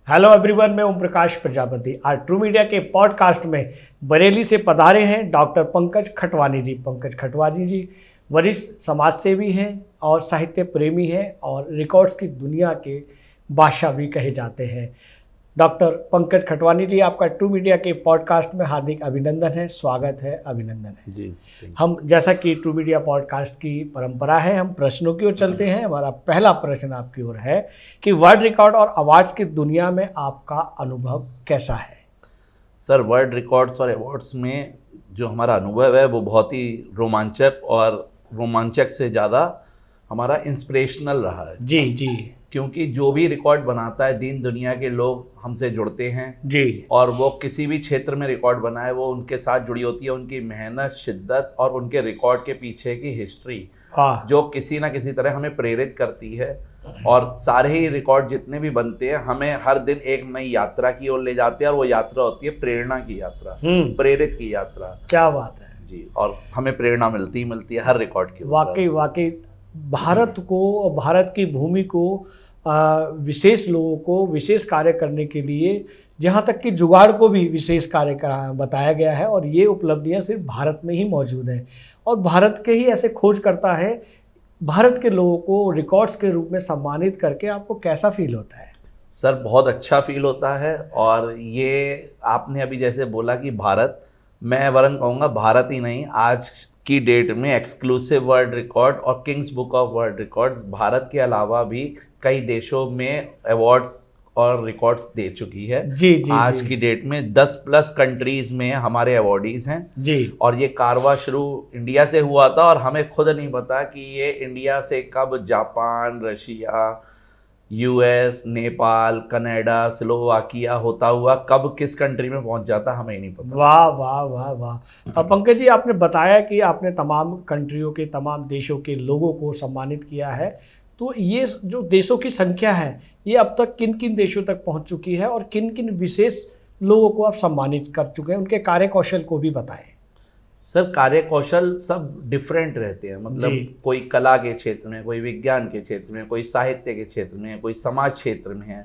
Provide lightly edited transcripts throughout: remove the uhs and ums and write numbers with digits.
Hello everyone, मैं ओम प्रकाश प्रजापति। आज true media के पॉडकास्ट में बरेली से पधारे हैं डॉक्टर पंकज खटवानी जी। पंकज खटवानी जी वरिष्ठ समाज सेवी हैं और साहित्य प्रेमी हैं और रिकॉर्ड्स की दुनिया के बादशाह भी कहे जाते हैं। डॉक्टर पंकज खटवानी जी, आपका ट्रू मीडिया के पॉडकास्ट में हार्दिक अभिनंदन है, स्वागत है, अभिनंदन है जी। हम जैसा कि ट्रू मीडिया पॉडकास्ट की परंपरा है, हम प्रश्नों की ओर चलते हैं। हमारा पहला प्रश्न आपकी ओर है कि वर्ल्ड रिकॉर्ड और अवार्ड्स की दुनिया में आपका अनुभव कैसा है? सर, वर्ल्ड रिकॉर्ड्स और अवार्ड्स में जो हमारा अनुभव है वो बहुत ही रोमांचक और रोमांचक से ज़्यादा हमारा इंस्पिरेशनल रहा है। जी जी। क्योंकि जो भी रिकॉर्ड बनाता है, दीन दुनिया के लोग हमसे जुड़ते हैं जी। और वो किसी भी क्षेत्र में रिकॉर्ड बनाए वो उनके साथ जुड़ी होती है। उनकी मेहनत, शिद्दत और उनके रिकॉर्ड के पीछे की हिस्ट्री जो किसी ना किसी तरह हमें प्रेरित करती है। और सारे ही रिकॉर्ड जितने भी बनते हैं हमें हर दिन एक नई यात्रा की ओर ले जाते हैं और वो यात्रा होती है प्रेरणा की यात्रा, प्रेरित की यात्रा। क्या बात है जी। और हमें प्रेरणा मिलती है हर रिकॉर्ड की। वाकई भारत की भूमि को, विशेष लोगों को विशेष कार्य करने के लिए, जहाँ तक कि जुगाड़ को भी विशेष कार्य बताया गया है। और ये उपलब्धियाँ सिर्फ भारत में ही मौजूद हैं और भारत के ही ऐसे खोज करता है। भारत के लोगों को रिकॉर्ड्स के रूप में सम्मानित करके आपको कैसा फील होता है? सर, बहुत अच्छा फील होता है। और ये आपने अभी जैसे बोला कि भारत, मैं वरन कहूँगा भारत ही नहीं, आज की डेट में एक्सक्लूसिव वर्ल्ड रिकॉर्ड और Kings Book of world records Bharat के अलावा भी कई देशों में अवार्ड्स और रिकॉर्ड्स दे चुकी है। जी जी। आज की डेट में 10+ कंट्रीज में हमारे अवार्डीज हैं जी। और ये कारवा शुरू इंडिया से हुआ था और हमें खुद नहीं पता कि ये इंडिया से कब Japan, Russia, US, Nepal, Canada, Slovakia होता हुआ कब किस कंट्री में पहुंच जाता हमें ही नहीं पता। वाह वाह वाह वाह। पंकज जी, आपने बताया कि आपने तमाम कंट्रियों के, तमाम देशों के लोगों को सम्मानित किया है। तो ये जो देशों की संख्या है, ये अब तक किन किन देशों तक पहुंच चुकी है और किन किन विशेष लोगों को आप सम्मानित कर चुके हैं? उनके कार्य कौशल को भी बताएं। सर, कार्य कौशल सब डिफरेंट रहते हैं। मतलब कोई कला के क्षेत्र में, कोई विज्ञान के क्षेत्र में, कोई साहित्य के क्षेत्र में, कोई समाज क्षेत्र में है।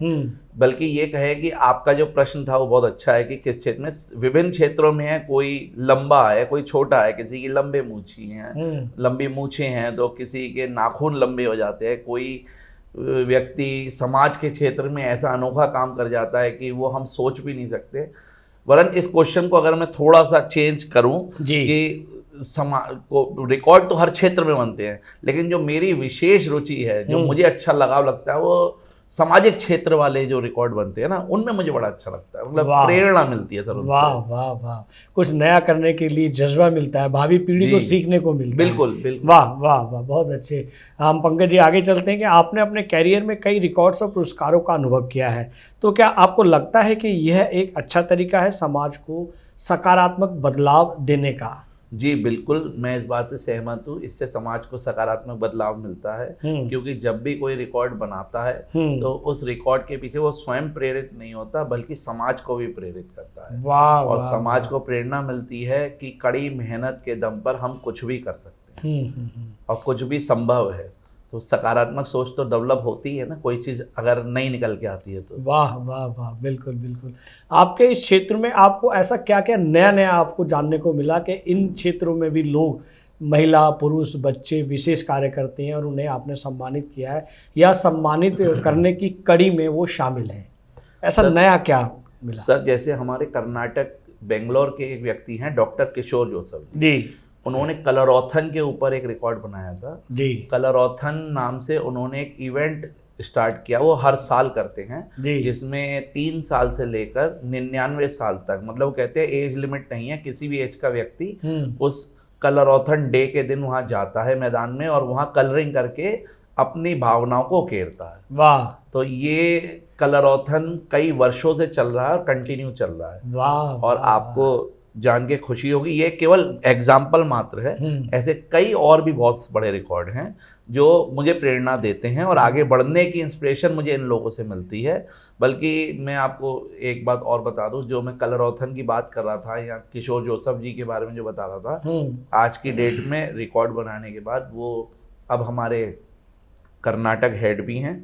बल्कि ये कहे कि आपका जो प्रश्न था वो बहुत अच्छा है कि किस क्षेत्र में, विभिन्न क्षेत्रों में है। कोई लंबा है, कोई छोटा है, किसी की लंबी मूछें हैं तो किसी के नाखून लंबे हो जाते हैं। कोई व्यक्ति समाज के क्षेत्र में ऐसा अनोखा काम कर जाता है कि वो हम सोच भी नहीं सकते। वरन इस क्वेश्चन को अगर मैं थोड़ा सा चेंज करूं कि समाज को, रिकॉर्ड तो हर क्षेत्र में बनते हैं, लेकिन जो मेरी विशेष रुचि है, जो मुझे अच्छा लगाव लगता है, वो सामाजिक क्षेत्र वाले जो रिकॉर्ड बनते हैं ना, उनमें मुझे बड़ा अच्छा लगता है। मतलब प्रेरणा मिलती है सर उनसे। वाह वाह वाह। कुछ नया करने के लिए जज्बा मिलता है, भावी पीढ़ी को सीखने को मिलता है। बिल्कुल बिल्कुल। वाह वाह वाह, बहुत अच्छे। हम पंकज जी आगे चलते हैं कि आपने अपने कैरियर में कई रिकॉर्ड्स और पुरस्कारों का अनुभव किया है। तो क्या आपको लगता है कि यह एक अच्छा तरीका है समाज को सकारात्मक बदलाव देने का? जी बिल्कुल, मैं इस बात से सहमत हूँ। इससे समाज को सकारात्मक बदलाव मिलता है। क्योंकि जब भी कोई रिकॉर्ड बनाता है तो उस रिकॉर्ड के पीछे वो स्वयं प्रेरित नहीं होता, बल्कि समाज को भी प्रेरित करता है। और समाज को प्रेरणा मिलती है कि कड़ी मेहनत के दम पर हम कुछ भी कर सकते हैं और कुछ भी संभव है। तो सकारात्मक सोच तो डेवलप होती है ना, कोई चीज़ अगर नहीं निकल के आती है तो। वाह वाह वाह, बिल्कुल बिल्कुल। आपके इस क्षेत्र में आपको ऐसा क्या क्या नया आपको जानने को मिला कि इन क्षेत्रों में भी लोग, महिला, पुरुष, बच्चे विशेष कार्य करते हैं और उन्हें आपने सम्मानित किया है या सम्मानित करने की कड़ी में वो शामिल हैं? ऐसा नया क्या मिला? सर, जैसे हमारे कर्नाटक, बेंगलोर के एक व्यक्ति हैं डॉक्टर किशोर जोसेफ जी। उन्होंने कलरॉथन के ऊपर एक रिकॉर्ड बनाया था। जी। कलरॉथन नाम से उन्होंने एक इवेंट स्टार्ट किया, वो हर साल करते हैं, जिसमें 3 साल से लेकर 99 साल तक, मतलब वो कहते हैं एज लिमिट नहीं है, किसी भी एज का व्यक्ति उस कलरॉथन डे के दिन वहाँ जाता है मैदान में और वहाँ कलरिंग करके अपनी भावनाओं को उकेरता है। वाह। तो ये कलरॉथन कई वर्षों से चल रहा है और कंटिन्यू चल रहा है। वाह। और आपको जान के खुशी होगी, ये केवल एग्जाम्पल मात्र है। ऐसे कई और भी बहुत बड़े रिकॉर्ड हैं जो मुझे प्रेरणा देते हैं और आगे बढ़ने की इंस्पिरेशन मुझे इन लोगों से मिलती है। बल्कि मैं आपको एक बात और बता दूं, जो मैं कलरॉथन की बात कर रहा था या किशोर जोसेफ जी के बारे में जो बता रहा था, आज की डेट में रिकॉर्ड बनाने के बाद वो अब हमारे कर्नाटक हेड भी हैं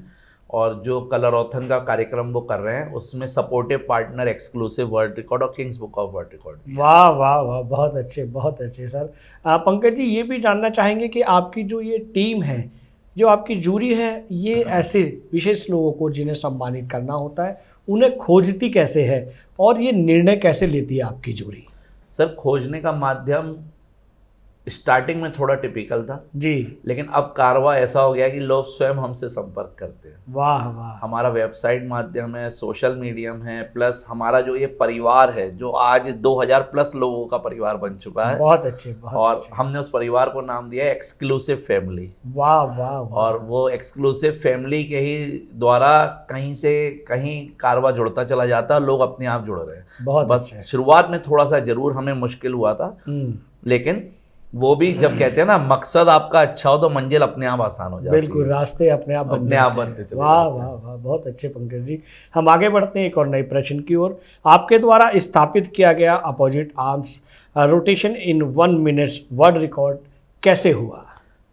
और जो कलरौथन का कार्यक्रम वो कर रहे हैं उसमें supportive partner exclusive world record और Kings Book of World Record. वाह वाह वाह, बहुत अच्छे सर। पंकज जी, ये भी जानना चाहेंगे कि आपकी जो ये टीम है, जो आपकी जूरी है, ये ऐसे विशेष लोगों को जिन्हें सम्मानित करना होता है उन्हें खोजती कैसे है और ये निर्णय कैसे लेती है आपकी जूरी? सर, खोजने का माध्यम स्टार्टिंग में थोड़ा टिपिकल था जी, लेकिन अब कारवा ऐसा हो गया कि लोग स्वयं हमसे संपर्क करते हैं। वाह वाह, हमारा वेबसाइट माध्यम है, सोशल मीडियम है, प्लस हमारा जो ये परिवार है जो आज 2000 प्लस लोगों का परिवार बन चुका है। बहुत अच्छे, और हमने उस परिवार को नाम दिया है एक्सक्लूसिव फैमिली। वाह वाह, और वो एक्सक्लूसिव फैमिली के ही द्वारा कहीं से कहीं कारवा जुड़ता चला जाता है, लोग अपने आप जुड़ रहे हैं। बहुत बस अच्छा। शुरुआत में थोड़ा सा जरूर हमें मुश्किल हुआ था, लेकिन वो भी जब कहते हैं ना मकसद आपका अच्छा हो तो मंजिल अपने आप आसान हो जाती है। बिल्कुल, रास्ते अपने आप बनते चले। वाह वाह वाह, बहुत अच्छे पंकज जी। हम आगे बढ़ते हैं एक और नए प्रश्न की ओर। आपके द्वारा स्थापित किया गया अपोजिट आर्म्स रोटेशन इन 1 मिनट वर्ल्ड रिकॉर्ड कैसे हुआ?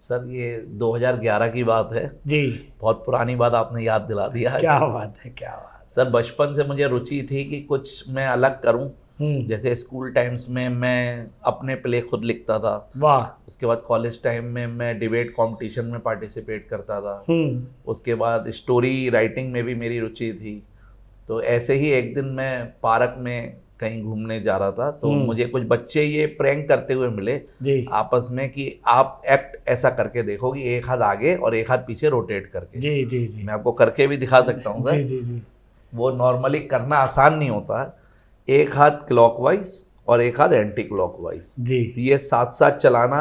सर, ये 2011 की बात है जी, बहुत पुरानी बात आपने याद दिला दिया है। क्या बात है, क्या बात। सर, बचपन से मुझे रुचि थी कि कुछ मैं अलग करूं। जैसे स्कूल टाइम्स में मैं अपने प्ले खुद लिखता था। वाह। उसके बाद कॉलेज टाइम में मैं डिबेट कंपटीशन में पार्टिसिपेट करता था। उसके बाद स्टोरी राइटिंग में भी मेरी रुचि थी। तो ऐसे ही एक दिन मैं पार्क में कहीं घूमने जा रहा था तो मुझे कुछ बच्चे ये प्रैंक करते हुए मिले जी, आपस में कि आप एक्ट ऐसा करके देखो कि एक हाथ आगे और एक हाथ पीछे रोटेट करके। जी जी जी, मैं आपको करके भी दिखा सकता हूँ। जी जी जी, वो नॉर्मली करना आसान नहीं होता है। एक हाथ क्लॉकवाइज और एक हाथ एंटी क्लॉकवाइज जी, ये साथ साथ चलाना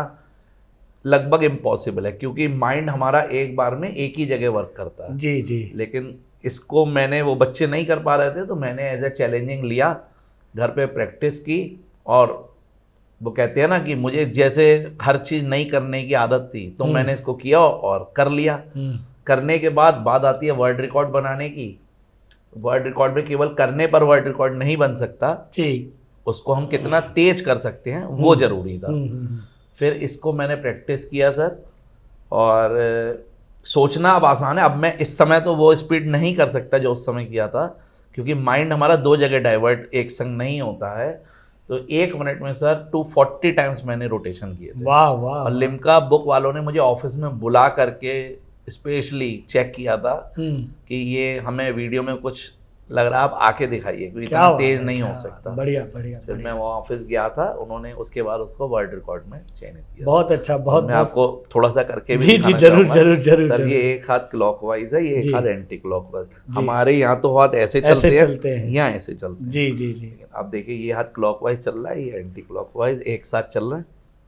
लगभग इम्पॉसिबल है क्योंकि माइंड हमारा एक बार में एक ही जगह वर्क करता है। जी जी, लेकिन इसको वो बच्चे नहीं कर पा रहे थे तो मैंने एज ए चैलेंजिंग लिया, घर पे प्रैक्टिस की। और वो कहते हैं ना कि मुझे जैसे हर चीज़ नहीं करने की आदत थी तो मैंने इसको किया और कर लिया। करने के बाद बात आती है वर्ल्ड रिकॉर्ड बनाने की। वर्ल्ड रिकॉर्ड में केवल करने पर वर्ल्ड रिकॉर्ड नहीं बन सकता जी, उसको हम कितना तेज कर सकते हैं वो जरूरी था। फिर इसको मैंने प्रैक्टिस किया सर, और सोचना अब आसान है। अब मैं इस समय तो वो स्पीड नहीं कर सकता जो उस समय किया था क्योंकि माइंड हमारा 2 जगह डाइवर्ट एक संग नहीं होता है। तो 1 मिनट में सर 240 टाइम्स मैंने रोटेशन किए थे। वाह वाह। और लिम्का बुक वालों ने मुझे ऑफिस में बुला करके स्पेशली चेक किया था कि ये हमें वीडियो में कुछ लग रहा है, आप आके दिखाइए क्योंकि इतना तेज नहीं हो सकता। बढ़िया बढ़िया। फिर मैं वो ऑफिस गया था, उन्होंने उसके बाद उसको वर्ल्ड रिकॉर्ड में चयनित किया। बहुत अच्छा, बहुत। मैं आपको थोड़ा सा करके भी दिखाना जरूर जरूर जरूर सर। ये एक हाथ क्लॉकवाइज है, ये एक हाथ एंटी क्लॉकवाइज। हमारे यहाँ तो हाथ ऐसे चलते हैं, यहाँ ऐसे चलते हैं। जी जी जी। अब देखिए ये हाथ क्लॉकवाइज चल रहा है, ये एंटी क्लॉकवाइज एक साथ चल रहा है।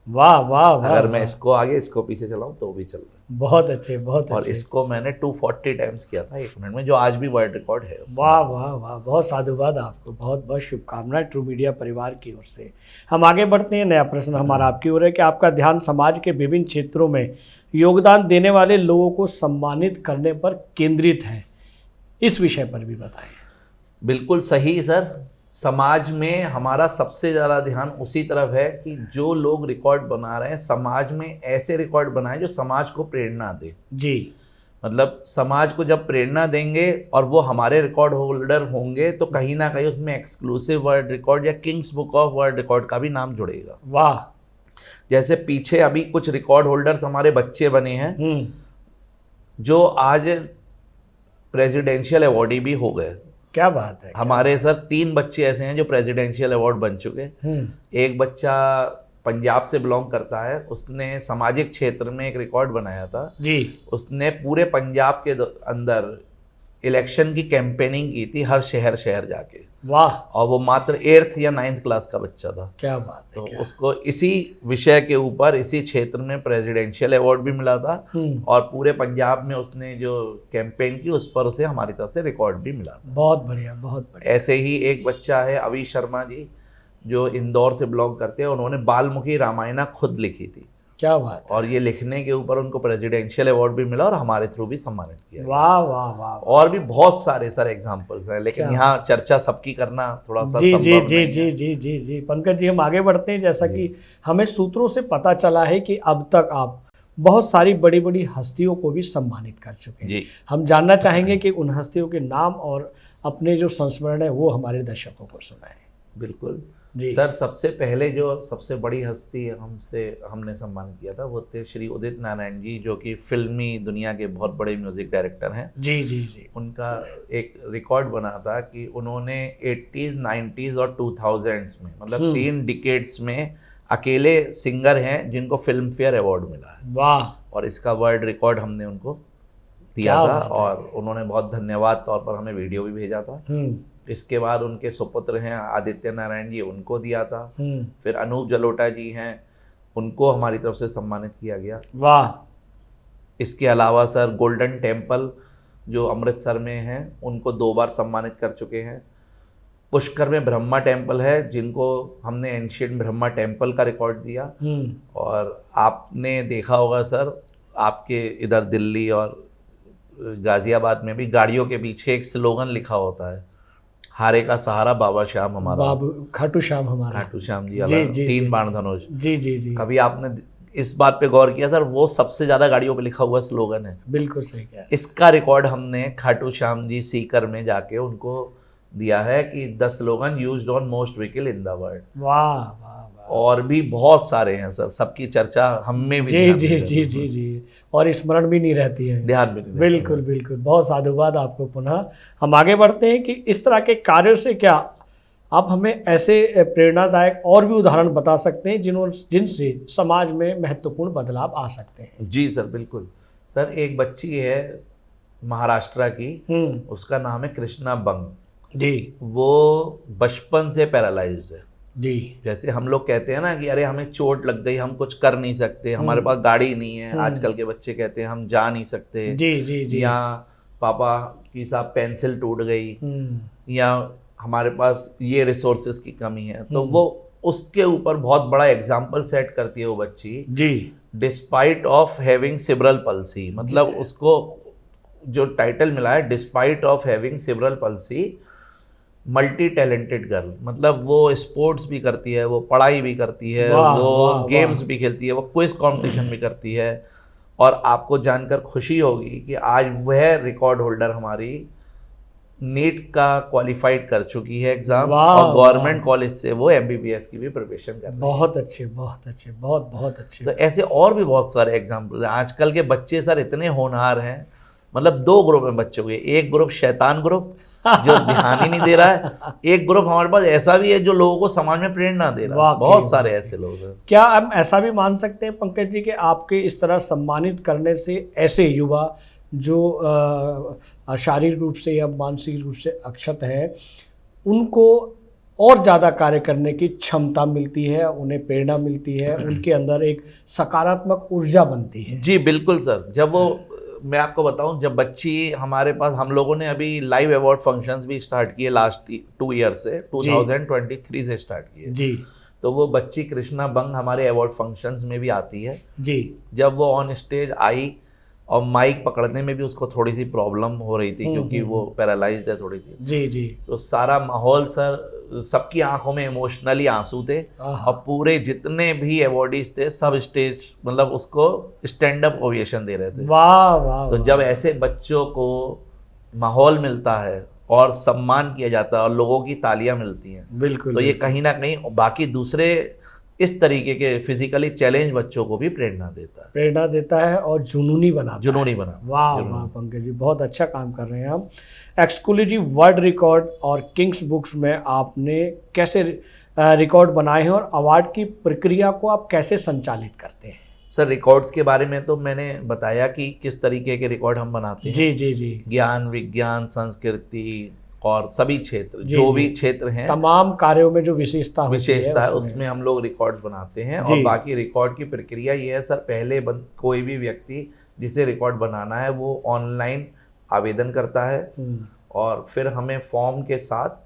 वाह वाह। अगर मैं इसको आगे इसको पीछे चलाऊं तो भी चल रहा है। बहुत अच्छे, बहुत और इसको मैंने 240 टाइम्स किया था 1 मिनट में, जो आज भी वर्ल्ड रिकॉर्ड है। वाह वाह वाह, बहुत साधुवाद आपको, बहुत बहुत शुभकामनाएं ट्रू मीडिया परिवार की ओर से। हम आगे बढ़ते हैं। नया प्रश्न हमारा आपकी ओर है कि आपका ध्यान समाज के विभिन्न क्षेत्रों में योगदान देने वाले लोगों को सम्मानित करने पर केंद्रित है, इस विषय पर भी बताएं। बिल्कुल सही सर। समाज में हमारा सबसे ज़्यादा ध्यान उसी तरफ है कि जो लोग रिकॉर्ड बना रहे हैं समाज में ऐसे रिकॉर्ड बनाएं जो समाज को प्रेरणा दे। जी, मतलब समाज को जब प्रेरणा देंगे और वो हमारे रिकॉर्ड होल्डर होंगे तो कहीं ना कहीं उसमें एक्सक्लूसिव वर्ल्ड रिकॉर्ड या Kings Book of World record का भी नाम जुड़ेगा। वाह। जैसे पीछे अभी कुछ रिकॉर्ड होल्डर्स हमारे बच्चे बने हैं जो आज प्रेसिडेंशियल अवॉर्डी भी हो गए। क्या बात है। हमारे सर 3 बच्चे ऐसे हैं जो प्रेसिडेंशियल अवार्ड बन चुके। एक बच्चा पंजाब से बिलोंग करता है, उसने सामाजिक क्षेत्र में एक रिकॉर्ड बनाया था जी। उसने पूरे पंजाब के अंदर इलेक्शन की कैंपेनिंग की थी, हर शहर शहर जाके। वाह। और वो मात्र 8th या 9th क्लास का बच्चा था। क्या बात है। तो उसको इसी विषय के ऊपर इसी क्षेत्र में प्रेसिडेंशियल अवार्ड भी मिला था और पूरे पंजाब में उसने जो कैंपेन की उस पर उसे हमारी तरफ से रिकॉर्ड भी मिला था। बहुत बढ़िया, बहुत बढ़िया। ऐसे ही एक बच्चा है अवी शर्मा जी जो इंदौर से बिलोंग करते हैं, उन्होंने बाल्मीकि रामायण खुद लिखी थी। क्या बात। और ये लिखने के ऊपर उनको प्रेसिडेंशियल अवार्ड भी मिला और हमारे थ्रू भी सम्मानित किया। वाह वाह वाह। और भी बहुत सारे सर एग्जांपल्स हैं, लेकिन यहाँ चर्चा सबकी करना थोड़ा सा जी जी जी जी जी जी जी। पंकज जी, हम आगे बढ़ते हैं। जैसा कि हमें सूत्रों से पता चला है कि अब तक आप बहुत सारी बड़ी बड़ी हस्तियों को भी सम्मानित कर चुके हैं। जी। हम जानना चाहेंगे कि उन हस्तियों के नाम और अपने जो संस्मरण है वो हमारे दर्शकों को सुनाएं। बिल्कुल जी सर, सबसे पहले जो सबसे बड़ी हस्ती हमने सम्मान किया था वो थे श्री उदित नारायण जी, जो कि फिल्मी दुनिया के बहुत बड़े म्यूजिक डायरेक्टर हैं। जी जी जी। उनका एक रिकॉर्ड बना था कि उन्होंने 80s, 90s और 2000s में, मतलब 3 डिकेड्स में अकेले सिंगर हैं जिनको फिल्म फेयर अवार्ड मिला है। वाह। और इसका वर्ल्ड रिकॉर्ड हमने उनको दिया था और उन्होंने बहुत धन्यवाद तौर पर हमें वीडियो भी भेजा था। इसके बाद उनके सुपुत्र हैं आदित्य नारायण जी, उनको दिया था। फिर अनूप जलोटा जी हैं, उनको हमारी तरफ से सम्मानित किया गया। वाह। इसके अलावा सर गोल्डन टेम्पल जो अमृतसर में हैं, उनको 2 बार सम्मानित कर चुके हैं। पुष्कर में ब्रह्मा टेम्पल है, जिनको हमने एंशियंट ब्रह्मा टेम्पल का रिकॉर्ड दिया। और आपने देखा होगा सर, आपके इधर दिल्ली और गाजियाबाद में भी गाड़ियों के पीछे एक स्लोगन लिखा होता है, हारे का सहारा बाबा श्याम हमारा, खाटू श्याम हमारा, खाटू श्याम जी, 3 बाण धनुष। जी जी जी। कभी आपने इस बात पे गौर किया सर, वो सबसे ज्यादा गाड़ियों पे लिखा हुआ स्लोगन है। बिल्कुल सही कहा। इसका रिकॉर्ड हमने खाटू श्याम जी सीकर में जाके उनको दिया है कि the slogan used on most vehicle in the world. वाह वाह। और भी बहुत सारे हैं सर, सबकी चर्चा हमें भी जी जी जी जी जी, और स्मरण भी नहीं रहती है, ध्यान भी नहीं। बिल्कुल बिल्कुल। बहुत साधुवाद आपको। पुनः हम आगे बढ़ते हैं कि इस तरह के कार्यों से क्या आप हमें ऐसे प्रेरणादायक और भी उदाहरण बता सकते हैं जिनसे समाज में महत्वपूर्ण बदलाव आ सकते हैं। जी सर, बिल्कुल सर। एक बच्ची है महाराष्ट्र की, उसका नाम है कृष्णा बंग जी। वो बचपन से पैरालाइज्ड है जी। जैसे हम लोग कहते हैं ना कि अरे हमें चोट लग गई, हम कुछ कर नहीं सकते, हमारे पास गाड़ी नहीं है। आजकल के बच्चे कहते हैं हम जा नहीं सकते। जी जी जी। या पापा की साहब पेंसिल टूट गई, या हमारे पास ये रिसोर्सेज की कमी है। तो वो उसके ऊपर बहुत बड़ा एग्जाम्पल सेट करती है वो बच्ची जी, despite of having cerebral palsy. मतलब उसको जो टाइटल मिला है, despite of having cerebral palsy, multi talented girl. मतलब वो स्पोर्ट्स भी करती है, वो पढ़ाई भी करती है, वो गेम्स भी खेलती है, वो क्विज कंपटीशन भी करती है। और आपको जानकर खुशी होगी कि आज वह रिकॉर्ड होल्डर हमारी नीट का क्वालिफाइड कर चुकी है एग्जाम, और गवर्नमेंट कॉलेज से वो MBBS की भी प्रिपरेशन कर रही है। बहुत अच्छे, बहुत अच्छे, बहुत बहुत अच्छे। तो ऐसे और भी बहुत सारे एग्जाम्पल हैं। आजकल के बच्चे सर इतने होनहार हैं। मतलब 2 ग्रुप में बच्चों के, एक ग्रुप शैतान ग्रुप जो ध्यान ही नहीं दे रहा है, एक ग्रुप हमारे पास ऐसा भी है जो लोगों को समाज में प्रेरणा दे रहा है। बहुत सारे ऐसे लोग हैं। क्या हम ऐसा भी मान सकते हैं पंकज जी कि आपके इस तरह सम्मानित करने से ऐसे युवा जो शारीरिक रूप से या मानसिक रूप से अक्षत है, उनको और ज़्यादा कार्य करने की क्षमता मिलती है, उन्हें प्रेरणा मिलती है, उनके अंदर एक सकारात्मक ऊर्जा बनती है? जी बिल्कुल सर। जब वो, मैं आपको बताऊं, जब बच्ची हमारे पास, हम लोगों ने अभी लाइव अवार्ड फंक्शंस भी स्टार्ट किए लास्ट 2 ईयर से, 2023 से स्टार्ट किए जी। तो वो बच्ची कृष्णा बंग हमारे अवार्ड फंक्शंस में भी आती है जी। जब वो ऑन स्टेज आई और माइक पकड़ने में भी उसको थोड़ी सी प्रॉब्लम हो रही थी, क्योंकि वो पैरालाइज्ड है थोड़ी सी। जी जी। तो सारा माहौल सर, सबकी आंखों में इमोशनली आंसू थे, और पूरे जितने भी अवार्डीज थे सब स्टेज, मतलब उसको स्टैंड अप ओवेशन दे रहे थे। वाह वाह। तो जब ऐसे बच्चों को माहौल मिलता है और सम्मान किया जाता है और लोगों की तालियां मिलती हैं, बिल्कुल, तो ये कहीं ना कहीं बाकी दूसरे इस तरीके के फिजिकली चैलेंज बच्चों को भी प्रेरणा देता है और जुनूनी बना। वाह वाह पंकज जी, बहुत अच्छा काम कर रहे हैं आप। एक्सक्लूसिव वर्ल्ड रिकॉर्ड और किंग्स बुक्स में आपने कैसे रिकॉर्ड बनाए हैं, और अवार्ड की प्रक्रिया को आप कैसे संचालित करते हैं? सर, रिकॉर्ड्स के बारे में तो मैंने बताया कि किस तरीके के रिकॉर्ड हम बनाते हैं। जी जी जी। ज्ञान, विज्ञान, संस्कृति और सभी क्षेत्र, जो भी क्षेत्र हैं, तमाम कार्यों में जो विशेषता है उसमें हम लोग रिकॉर्ड्स बनाते हैं। और बाकी रिकॉर्ड की प्रक्रिया ये है सर, पहले कोई भी व्यक्ति जिसे रिकॉर्ड बनाना है वो ऑनलाइन आवेदन करता है, और फिर हमें फॉर्म के साथ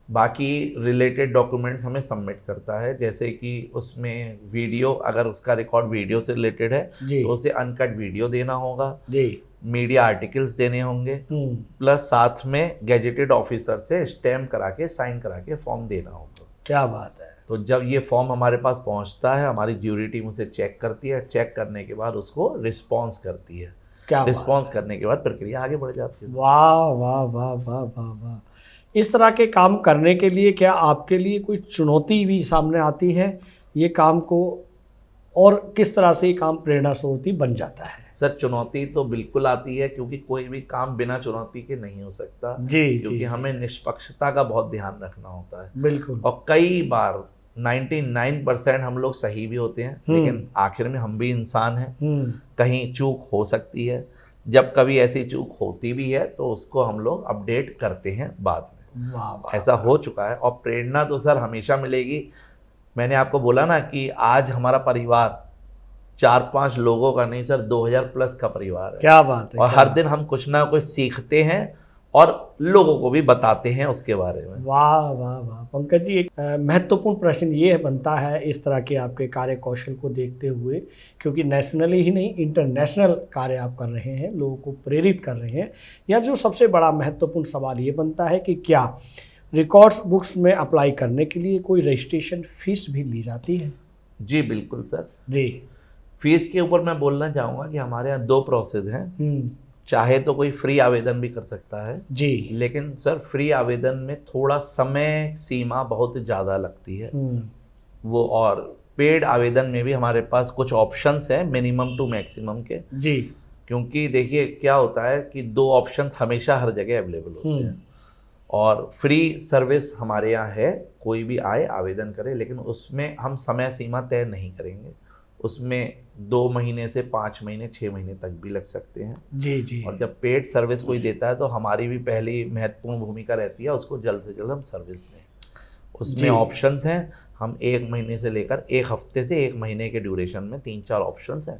बाकी रिलेटेड डॉक्यूमेंट्स हमें सबमिट करता है। जैसे कि उसमें वीडियो, अगर उसका रिकॉर्ड वीडियो से रिलेटेड है तो उसे अनकट वीडियो देना होगा जी, मीडिया आर्टिकल्स देने होंगे, प्लस साथ में गैजेटेड ऑफिसर से स्टैम्प करा के, साइन करा के फॉर्म देना होगा। क्या बात है। तो जब ये फॉर्म हमारे पास पहुंचता है, हमारी ज्यूरी टीम उसे चेक करती है, चेक करने के बाद उसको रिस्पॉन्स करती है। क्या रिस्पॉन्स करने के बाद प्रक्रिया आगे बढ़ जाती है। वाह वाह वाह वाह वाह वाह। इस तरह के काम करने के लिए क्या आपके लिए कोई चुनौती भी सामने आती है ये काम को, और किस तरह से ये काम प्रेरणा स्रोत बन जाता है? सर चुनौती तो बिल्कुल आती है, क्योंकि कोई भी काम बिना चुनौती के नहीं हो सकता। जी, क्योंकि जी, हमें निष्पक्षता का बहुत ध्यान रखना होता है। बिल्कुल। और कई बार 99% हम लोग सही भी होते हैं, लेकिन आखिर में हम भी इंसान हैं, कहीं चूक हो सकती है। जब कभी ऐसी चूक होती भी है तो उसको हम लोग अपडेट करते हैं बाद में। वाह वाह। ऐसा हो चुका है। और प्रेरणा तो सर हमेशा मिलेगी। मैंने आपको बोला ना कि आज हमारा परिवार 4-5 लोगों का नहीं सर, 2000 प्लस का परिवार है। क्या बात है। और हर दिन हम कुछ ना कुछ सीखते हैं और लोगों को भी बताते हैं उसके बारे में। वाह वाह वाह। पंकज जी, एक महत्वपूर्ण प्रश्न ये बनता है इस तरह के आपके कार्य कौशल को देखते हुए, क्योंकि नेशनली ही नहीं इंटरनेशनल कार्य आप कर रहे हैं, लोगों को प्रेरित कर रहे हैं। या जो सबसे बड़ा महत्वपूर्ण सवाल ये बनता है कि क्या रिकॉर्ड्स बुक्स में अप्लाई करने के लिए कोई रजिस्ट्रेशन फीस भी ली जाती है? जी बिल्कुल सर। जी। फीस के ऊपर मैं बोलना चाहूँगा कि हमारे यहाँ 2 प्रोसेस हैं। चाहे तो कोई फ्री आवेदन भी कर सकता है जी, लेकिन सर फ्री आवेदन में थोड़ा समय सीमा बहुत ज़्यादा लगती है वो। और पेड आवेदन में भी हमारे पास कुछ ऑप्शंस हैं मिनिमम टू मैक्सिमम के। जी। क्योंकि देखिए क्या होता है कि 2 ऑप्शंस हमेशा हर जगह अवेलेबल होते हैं। और फ्री सर्विस हमारे यहाँ है, कोई भी आए आवेदन करे, लेकिन उसमें हम समय सीमा तय नहीं करेंगे। उसमें 2 महीने से 5 महीने 6 महीने तक भी लग सकते हैं। जी जी। और जब पेड सर्विस कोई देता है तो हमारी भी पहली महत्वपूर्ण भूमिका रहती है उसको जल्द से जल्द हम सर्विस दें। उसमें ऑप्शंस हैं, हम 1 महीने से लेकर 1 हफ्ते से 1 महीने के ड्यूरेशन में 3-4 ऑप्शंस हैं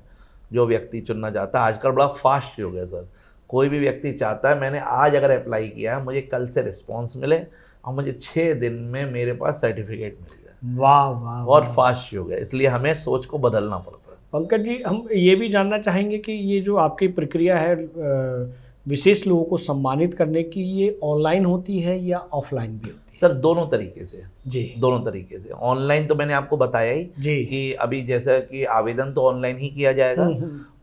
जो व्यक्ति चुनना चाहता है। आजकल बड़ा फास्ट हो गया सर। कोई भी व्यक्ति चाहता है मैंने आज अगर अप्लाई किया है, मुझे कल से रिस्पॉन्स मिले और मुझे 6 दिन में मेरे पास सर्टिफिकेट मिल जाए। वाह वाह। और फास्ट हो गया, इसलिए हमें सोच को बदलना पड़ता है। पंकज जी, हम ये भी जानना चाहेंगे कि ये जो आपकी प्रक्रिया है विशेष लोगों को सम्मानित करने की, ये ऑनलाइन होती है या ऑफलाइन भी होती है? सर दोनों तरीके से जी। दोनों तरीके से। ऑनलाइन तो मैंने आपको बताया ही जी कि अभी जैसा कि आवेदन तो ऑनलाइन ही किया जाएगा।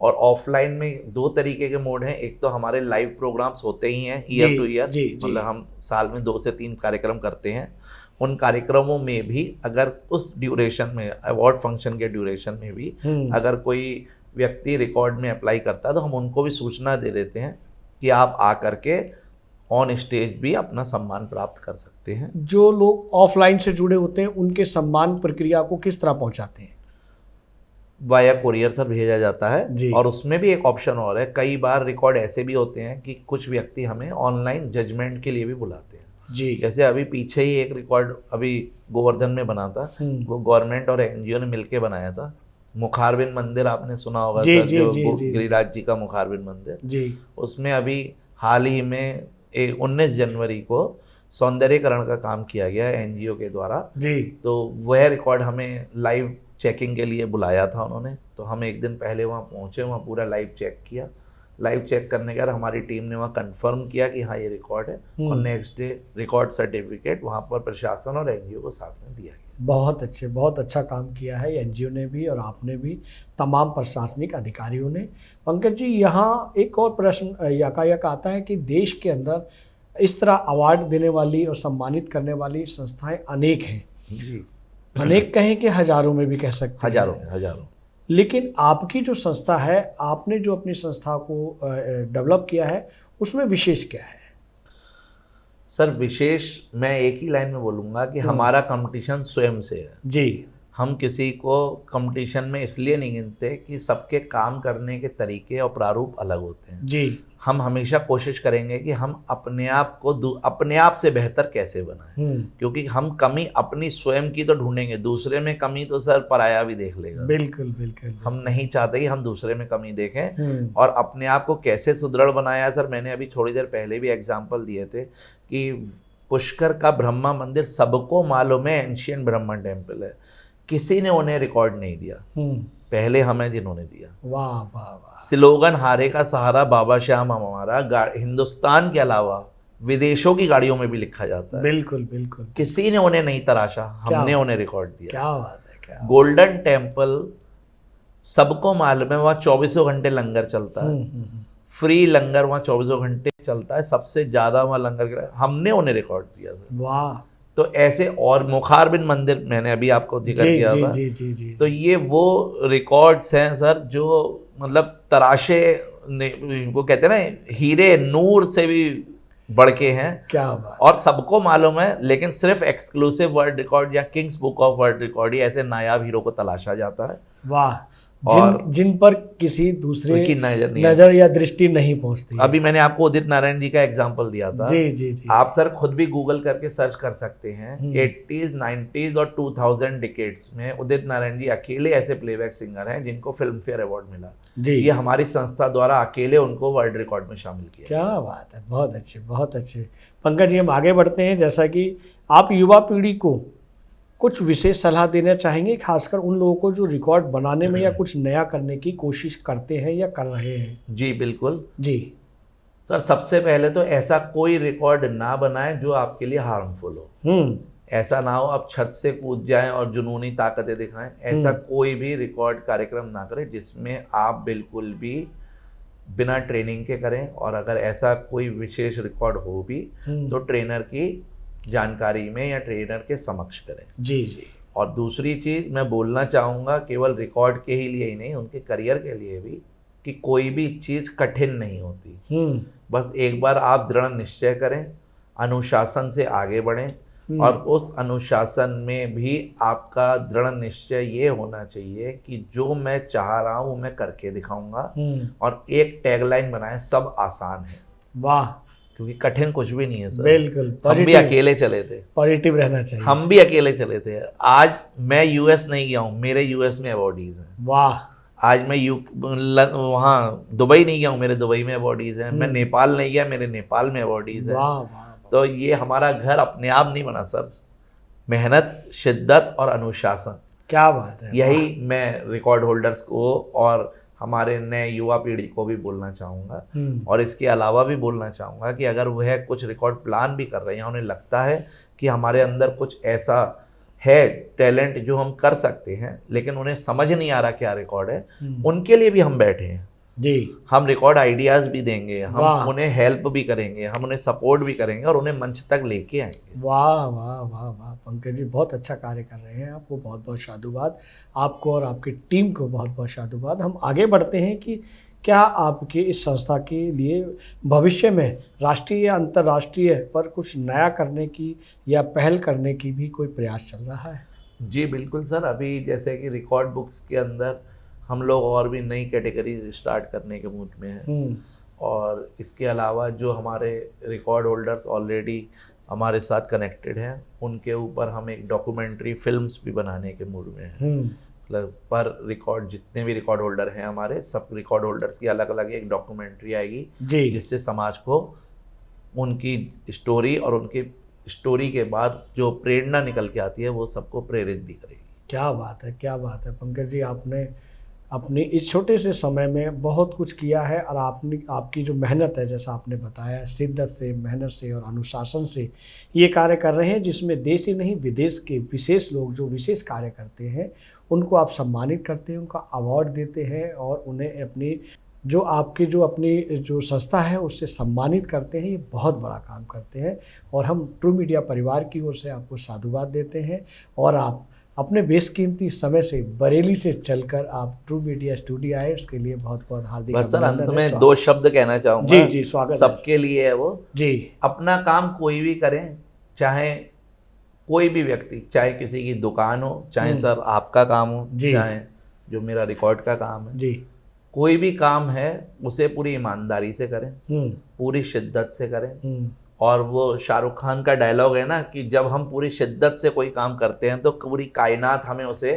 और ऑफलाइन में 2 तरीके के मोड हैं। एक तो हमारे लाइव प्रोग्राम्स होते ही हैं ईयर टू ईयर, मतलब हम साल में 2 से 3 कार्यक्रम करते हैं। उन कार्यक्रमों में भी अगर उस ड्यूरेशन में, अवार्ड फंक्शन के ड्यूरेशन में भी अगर कोई व्यक्ति रिकॉर्ड में अप्लाई करता है तो हम उनको भी सूचना दे देते हैं कि आप आकर के ऑन स्टेज भी अपना सम्मान प्राप्त कर सकते हैं। जो लोग ऑफलाइन से जुड़े होते हैं उनके सम्मान प्रक्रिया को किस तरह पहुंचाते हैं? वाया कोरियर सर भेजा जाता है। जी। और उसमें भी एक ऑप्शन और है, कई बार रिकॉर्ड ऐसे भी होते हैं कि कुछ व्यक्ति हमें ऑनलाइन जजमेंट के लिए भी बुलाते हैं। जी। जैसे अभी पीछे ही एक रिकॉर्ड अभी गोवर्धन में बना था, वो गवर्नमेंट और एनजीओ ने मिलकर बनाया था। मुखारबिंद मंदिर आपने सुना होगा जी, सर, जी, जो जी, गिरिराज जी का मुखारबिंद मंदिर। जी। उसमें अभी हाल ही में 19 जनवरी को सौंदर्यकरण का काम किया गया है एनजीओ के द्वारा। जी। तो वह रिकॉर्ड हमें लाइव चेकिंग के लिए बुलाया था उन्होंने। तो हम एक दिन पहले वहाँ पहुँचे, वहाँ पूरा लाइव चेक किया। लाइव चेक करने के बाद हमारी टीम ने वहाँ कंफर्म किया कि हाँ ये रिकॉर्ड है। और नेक्स्ट डे रिकॉर्ड सर्टिफिकेट वहाँ पर प्रशासन और एनजीओ को साथ में दिया गया। बहुत अच्छे, बहुत अच्छा काम किया है एनजीओ ने भी और आपने भी, तमाम प्रशासनिक अधिकारियों ने। पंकज जी, यहाँ एक और प्रश्न यकायक आता है कि देश के अंदर इस तरह अवार्ड देने वाली और सम्मानित करने वाली संस्थाएं अनेक हैं। जी। अनेक कहें कि हजारों में भी कह सकते हैं। हजारों। लेकिन आपकी जो संस्था है, आपने जो अपनी संस्था को डेवलप किया है, उसमें विशेष क्या है? सर विशेष मैं एक ही लाइन में बोलूँगा कि हमारा कंपटीशन स्वयं से है। जी। हम किसी को कंपटीशन में इसलिए नहीं गिनते कि सबके काम करने के तरीके और प्रारूप अलग होते हैं। जी। हम हमेशा कोशिश करेंगे कि हम अपने आप को अपने आप से बेहतर कैसे बनाएं। क्योंकि हम कमी अपनी स्वयं की तो ढूंढेंगे, दूसरे में कमी तो सर पराया भी देख लेगा। बिल्कुल बिल्कुल। हम नहीं चाहते कि हम दूसरे में कमी देखें। और अपने आप को कैसे सुदृढ़ बनाया सर, मैंने अभी थोड़ी देर पहले भी एग्जाम्पल दिए थे कि पुष्कर का ब्रह्मा मंदिर सबको मालूम है, एंशियंट ब्रह्मन टेम्पल है। किसी ने उन्हें रिकॉर्ड नहीं दिया, पहले हमें जिन्होंने दिया। वाह वाह वाह। स्लोगन हारे का सहारा बाबा श्याम हमारा, हिंदुस्तान के अलावा विदेशों की गाड़ियों में भी लिखा जाता है। बिल्कुल बिल्कुल। किसी ने उन्हें नहीं तराशा, हमने उन्हें रिकॉर्ड दिया। क्या बात है, क्या गोल्डन टेम्पल सबको मालूम है, वहाँ 24 घंटे लंगर चलता है, फ्री लंगर वहाँ 24 घंटे चलता है, सबसे ज्यादा वहाँ लंगर, हमने उन्हें रिकॉर्ड दिया था। वाह। तो ऐसे, और मुखारबिन मंदिर मैंने अभी आपको जिक्र किया था। जी जी जी। तो ये वो रिकॉर्ड्स हैं सर जो मतलब तराशे, वो कहते हैं ना हीरे नूर से भी बढ़ के हैं। क्या बात। और सबको मालूम है, लेकिन सिर्फ एक्सक्लूसिव वर्ल्ड रिकॉर्ड या Kings Book of World Record ही ऐसे नायाब हीरो को तलाशा जाता है। वाह। और जिन पर किसी दूसरे की नजर या दृष्टि नहीं पहुंचती। अभी मैंने आपको उदित नारायण जी का एग्जांपल दिया था। जी जी जी। आप सर खुद भी गूगल करके सर्च कर सकते हैं। 80s, 90s और 2000 डिकेड्स में उदित नारायण जी अकेले ऐसे प्लेबैक सिंगर हैं जिनको फिल्म फेयर अवार्ड मिला जी। ये हमारी संस्था द्वारा अकेले उनको वर्ल्ड रिकॉर्ड में शामिल किया। क्या बात है, बहुत अच्छे बहुत अच्छे। पंकज जी, हम आगे बढ़ते हैं। जैसा कि आप युवा पीढ़ी को कुछ विशेष सलाह देना चाहेंगे, खासकर उन लोगों को जो रिकॉर्ड बनाने में या कुछ नया करने की कोशिश करते हैं या कर रहे हैं? जी बिल्कुल जी सर। सबसे पहले तो ऐसा कोई रिकॉर्ड ना बनाएं जो आपके लिए हार्मफुल हो। ऐसा ना हो आप छत से कूद जाएं और जुनूनी ताकतें दिखाएं। ऐसा कोई भी रिकॉर्ड कार्यक्रम ना करें जिसमें आप बिल्कुल भी बिना ट्रेनिंग के करें, और अगर ऐसा कोई विशेष रिकॉर्ड हो भी तो ट्रेनर की जानकारी में या ट्रेनर के समक्ष करें। जी जी। और दूसरी चीज़ मैं बोलना चाहूँगा, केवल रिकॉर्ड के ही लिए ही नहीं, उनके करियर के लिए भी, कि कोई भी चीज़ कठिन नहीं होती। बस एक बार आप दृढ़ निश्चय करें, अनुशासन से आगे बढ़ें, और उस अनुशासन में भी आपका दृढ़ निश्चय ये होना चाहिए कि जो मैं चाह रहा हूँ वो मैं करके दिखाऊंगा। और एक टैगलाइन बनाएं, सब आसान है। वाह। क्योंकि कठिन कुछ भी नहीं है सर। बिल्कुल। हम भी अकेले चले थे, पॉजिटिव रहना चाहिए। हम भी अकेले चले थे। आज मैं यूएस नहीं गया हूँ, मेरे यूएस में अवॉर्डीज हैं। वाह। आज मैं वहाँ दुबई नहीं गया हूँ, मेरे दुबई में अवॉर्डीज हैं। मैं नेपाल नहीं गया, मेरे नेपाल में अवॉर्डीज हैं। वाह वाह। तो ये हमारा घर अपने आप नहीं बना सर, मेहनत, शिद्दत और अनुशासन। क्या बात है। यही मैं रिकॉर्ड होल्डर्स को और हमारे नए युवा पीढ़ी को भी बोलना चाहूँगा। और इसके अलावा भी बोलना चाहूँगा कि अगर वह कुछ रिकॉर्ड प्लान भी कर रहे हैं, उन्हें लगता है कि हमारे अंदर कुछ ऐसा है टैलेंट जो हम कर सकते हैं, लेकिन उन्हें समझ नहीं आ रहा क्या रिकॉर्ड है, उनके लिए भी हम बैठे हैं जी। हम रिकॉर्ड आइडियाज़ भी देंगे, हम उन्हें हेल्प भी करेंगे, हम उन्हें सपोर्ट भी करेंगे और उन्हें मंच तक लेके आएंगे। वाह वाह वाह वाह। पंकज जी बहुत अच्छा कार्य कर रहे हैं, आपको बहुत बहुत साधुवाद, आपको और आपकी टीम को बहुत बहुत साधुवाद। हम आगे बढ़ते हैं कि क्या आपके इस संस्था के लिए भविष्य में राष्ट्रीय या अंतर्राष्ट्रीय पर कुछ नया करने की या पहल करने की भी कोई प्रयास चल रहा है? जी बिल्कुल सर। अभी जैसे कि रिकॉर्ड बुक्स के अंदर हम लोग और भी नई कैटेगरीज स्टार्ट करने के मूड में हैं। और इसके अलावा जो हमारे रिकॉर्ड होल्डर्स ऑलरेडी हमारे साथ कनेक्टेड हैं, उनके ऊपर हम एक डॉक्यूमेंट्री फिल्म्स भी बनाने के मूड में हैं। मतलब पर रिकॉर्ड जितने भी रिकॉर्ड होल्डर हैं हमारे, सब रिकॉर्ड होल्डर्स की अलग अलग एक डॉक्यूमेंट्री आएगी जिससे समाज को उनकी स्टोरी और उनकी स्टोरी के बाद जो प्रेरणा निकल के आती है वो सबको प्रेरित भी करेगी। क्या बात है, क्या बात है पंकज जी, आपने अपनी इस छोटे से समय में बहुत कुछ किया है और आपकी जो मेहनत है, जैसा आपने बताया, शिद्दत से, मेहनत से और अनुशासन से ये कार्य कर रहे हैं, जिसमें देश ही नहीं विदेश के विशेष लोग जो विशेष कार्य करते हैं उनको आप सम्मानित करते हैं, उनका अवार्ड देते हैं और उन्हें अपनी जो संस्था है उससे सम्मानित करते हैं। ये बहुत बड़ा काम करते हैं और हम ट्रू मीडिया परिवार की ओर से आपको साधुवाद देते हैं। और आप अपने बेशकीमती समय से बरेली से चलकर आप ट्रू मीडिया स्टूडियो आए, उसके लिए बहुत बहुत हार्दिक बस सर अंत में 2 शब्द कहना चाहूँगा। जी जी, स्वागत सबके लिए है वो जी। अपना काम कोई भी करें, चाहे कोई भी व्यक्ति, चाहे किसी की दुकान हो, चाहे सर आपका काम हो, चाहे जो मेरा रिकॉर्ड का काम है जी, कोई भी काम है उसे पूरी ईमानदारी से करें, पूरी शिद्दत से करें। और वो शाहरुख खान का डायलॉग है ना कि जब हम पूरी शिद्दत से कोई काम करते हैं तो पूरी कायनात हमें उसे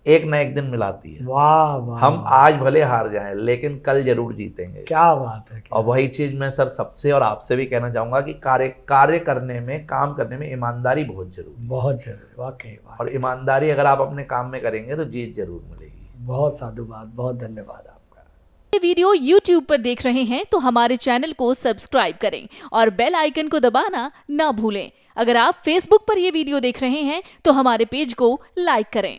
एक न एक दिन मिलाती है। वाह वाह। हम आज भले हार जाएं लेकिन कल जरूर जीतेंगे। क्या बात है। और वही चीज मैं सर सबसे और आपसे भी कहना चाहूंगा कि कार्य करने में, काम करने में ईमानदारी बहुत जरूरी है। बहुत जरूरी, वाकई। और ईमानदारी अगर आप अपने काम में करेंगे तो जीत जरूर मिलेगी। बहुत साधुवाद, बहुत धन्यवाद आपका। ये वीडियो YouTube पर देख रहे हैं तो हमारे चैनल को सब्सक्राइब करें और बेल आइकन को दबाना ना भूलें। अगर आप Facebook पर ये वीडियो देख रहे हैं तो हमारे पेज को लाइक करें।